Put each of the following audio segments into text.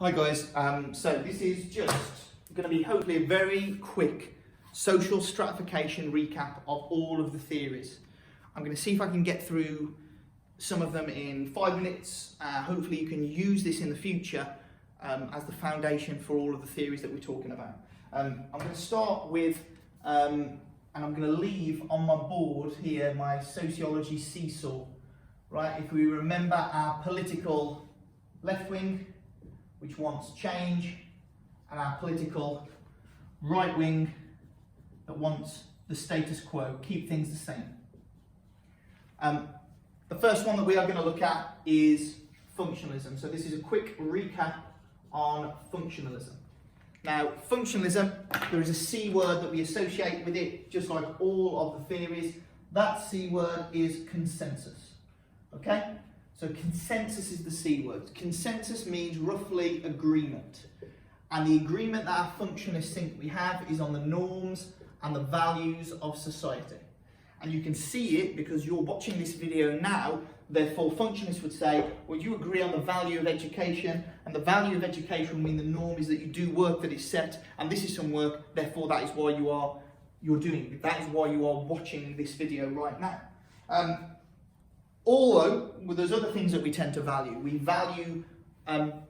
Hi guys, so this is just going to be hopefully a very quick social stratification recap of all of the theories. I'm going to see if I can get through some of them in 5 minutes. Hopefully you can use this in the future as the foundation for all of the theories that we're talking about. I'm going to start with, and I'm going to leave on my board here my sociology seesaw. Right, if we remember our political left wing, which wants change, and our political right wing that wants the status quo, keep things the same. The first one that we are going to look at is functionalism. So this is a quick recap on functionalism. Now, functionalism, there is a C word that we associate with it, just like all of the theories. That C word is consensus. Okay? So consensus is the C word. Consensus means roughly agreement. And the agreement that our functionists think we have is on the norms and the values of society. And you can see it because you're watching this video now. Therefore, functionists would say, well, you agree on the value of education, and the value of education will mean the norm is that you do work that is set, and this is some work, therefore that is why you're doing it. That is why you are watching this video right now. Although, well, there's other things that we tend to value. We value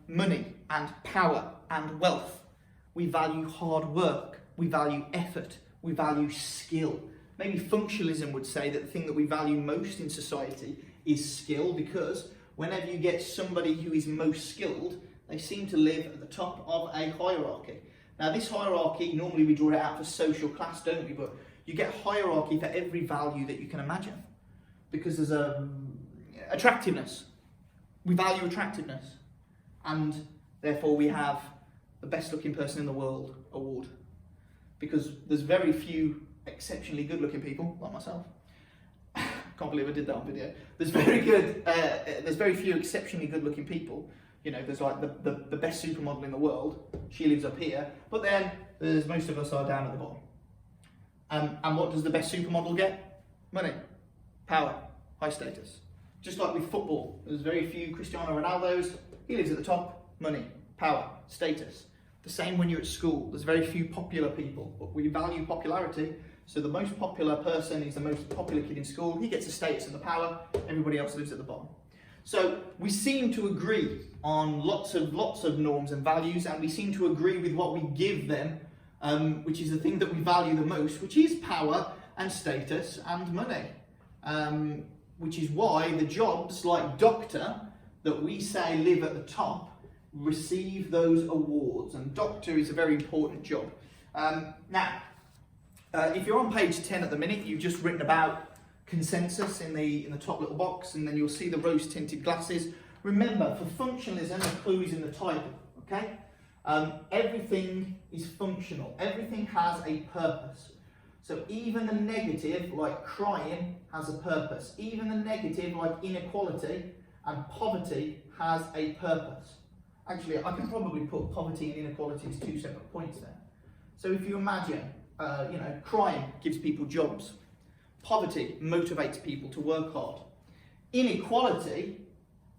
money and power and wealth. We value hard work. We value effort. We value skill. Maybe functionalism would say that the thing that we value most in society is skill, because whenever you get somebody who is most skilled, they seem to live at the top of a hierarchy. Now, this hierarchy, normally we draw it out for social class, don't we? But you get hierarchy for every value that you can imagine. Because there's attractiveness. We value attractiveness. And therefore we have the best looking person in the world award. Because there's very few exceptionally good looking people, like myself. Can't believe I did that on video. There's very few exceptionally good looking people. You know, there's like the best supermodel in the world. She lives up here. But then there's most of us are down at the bottom. And what does the best supermodel get? Money. Power, high status. Just like with football, there's very few Cristiano Ronaldos. He lives at the top. Money, power, status. The same when you're at school. There's very few popular people, but we value popularity. So the most popular person is the most popular kid in school. He gets the status and the power. Everybody else lives at the bottom. So we seem to agree on lots of norms and values, and we seem to agree with what we give them, which is the thing that we value the most, which is power and status and money. Which is why the jobs like doctor that we say live at the top receive those awards, and doctor is a very important job. Now, if you're on page 10 at the minute, you've just written about consensus in the top little box, and then you'll see the rose-tinted glasses. Remember, for functionalism, the clue is in the title. Okay, everything is functional. Everything has a purpose. So even the negative, like crime, has a purpose. Even the negative, like inequality and poverty, has a purpose. Actually, I can probably put poverty and inequality as two separate points there. So if you imagine, crime gives people jobs. Poverty motivates people to work hard. Inequality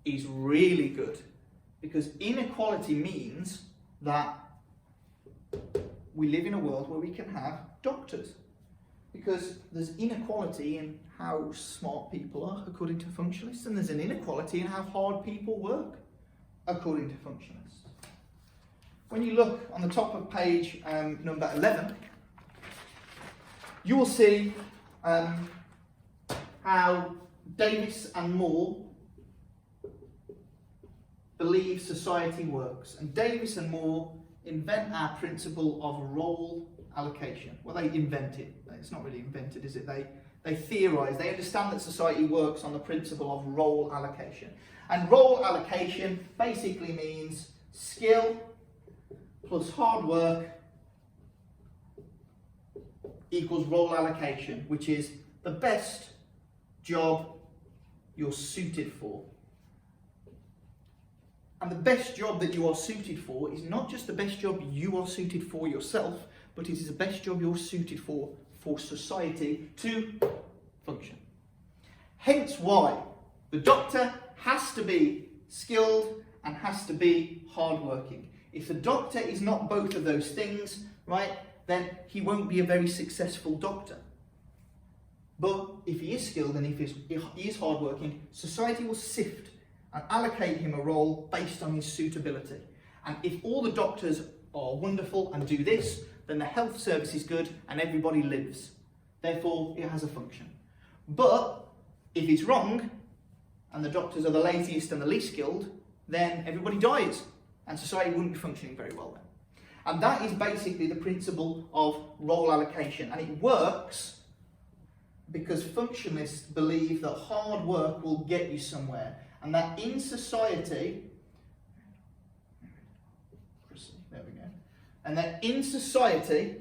is really good, because inequality means that we live in a world where we can have doctors. Because there's inequality in how smart people are, according to functionalists, and there's an inequality in how hard people work, according to functionalists. When you look on the top of page number 11, you will see how Davis and Moore believe society works. And Davis and Moore invent our principle of role allocation. Well, they invent it. It's not really invented, is it? They theorise. They understand that society works on the principle of role allocation. And role allocation basically means skill plus hard work equals role allocation, which is the best job you're suited for. And the best job that you are suited for is not just the best job you are suited for yourself, but it is the best job you're suited for society to function. Hence why the doctor has to be skilled and has to be hardworking. If the doctor is not both of those things, right, then he won't be a very successful doctor. But if he is skilled and if he is hardworking, society will sift and allocate him a role based on his suitability. And if all the doctors are wonderful and do this, then the health service is good and everybody lives. Therefore, it has a function. But if it's wrong, and the doctors are the laziest and the least skilled, then everybody dies, and society wouldn't be functioning very well then. And that is basically the principle of role allocation, and it works because functionalists believe that hard work will get you somewhere, and that in society, there we go, and that in society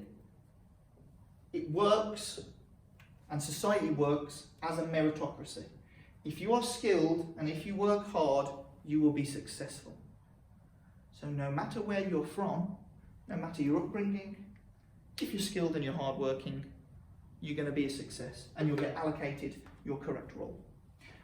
it works, and society works as a meritocracy. If you are skilled and if you work hard, you will be successful. So no matter where you're from, no matter your upbringing, if you're skilled and you're hardworking, you're going to be a success and you'll get allocated your correct role.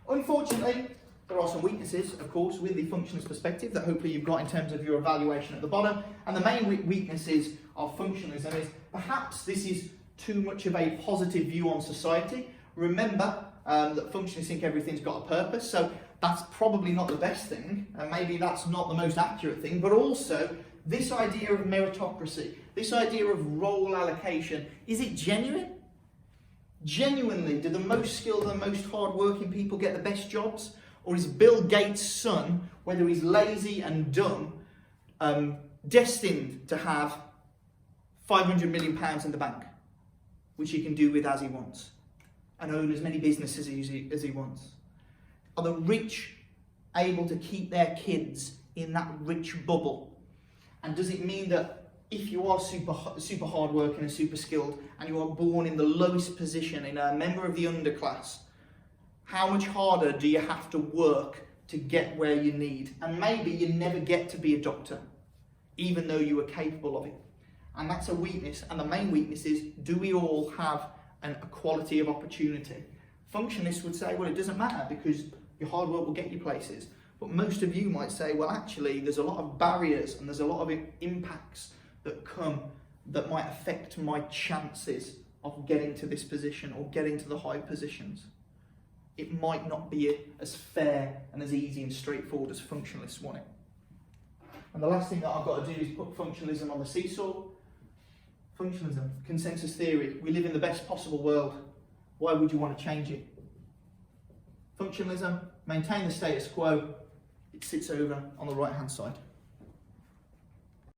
Unfortunately, there are some weaknesses, of course, with the functionalist perspective that hopefully you've got in terms of your evaluation at the bottom. And the main weaknesses of functionalism is perhaps this is too much of a positive view on society. Remember that functionalists think everything's got a purpose, so that's probably not the best thing, and maybe that's not the most accurate thing, but also this idea of meritocracy, this idea of role allocation, is it genuine? Genuinely, do the most skilled and the most hard-working people get the best jobs? Or is Bill Gates' son, whether he's lazy and dumb, destined to have £500 million in the bank, which he can do with as he wants, and own as many businesses as he wants? Are the rich able to keep their kids in that rich bubble? And does it mean that if you are super hardworking and super skilled, and you are born in the lowest position, in a member of the underclass, how much harder do you have to work to get where you need? And maybe you never get to be a doctor, even though you are capable of it. And that's a weakness. And the main weakness is, do we all have an equality of opportunity? Functionalists would say, well, it doesn't matter because your hard work will get you places. But most of you might say, well, actually, there's a lot of barriers and there's a lot of impacts that come that might affect my chances of getting to this position or getting to the high positions. It might not be as fair and as easy and straightforward as functionalists want it. And the last thing that I've got to do is put functionalism on the seesaw. Functionalism, consensus theory. We live in the best possible world. Why would you want to change it? Functionalism, maintain the status quo. It sits over on the right-hand side.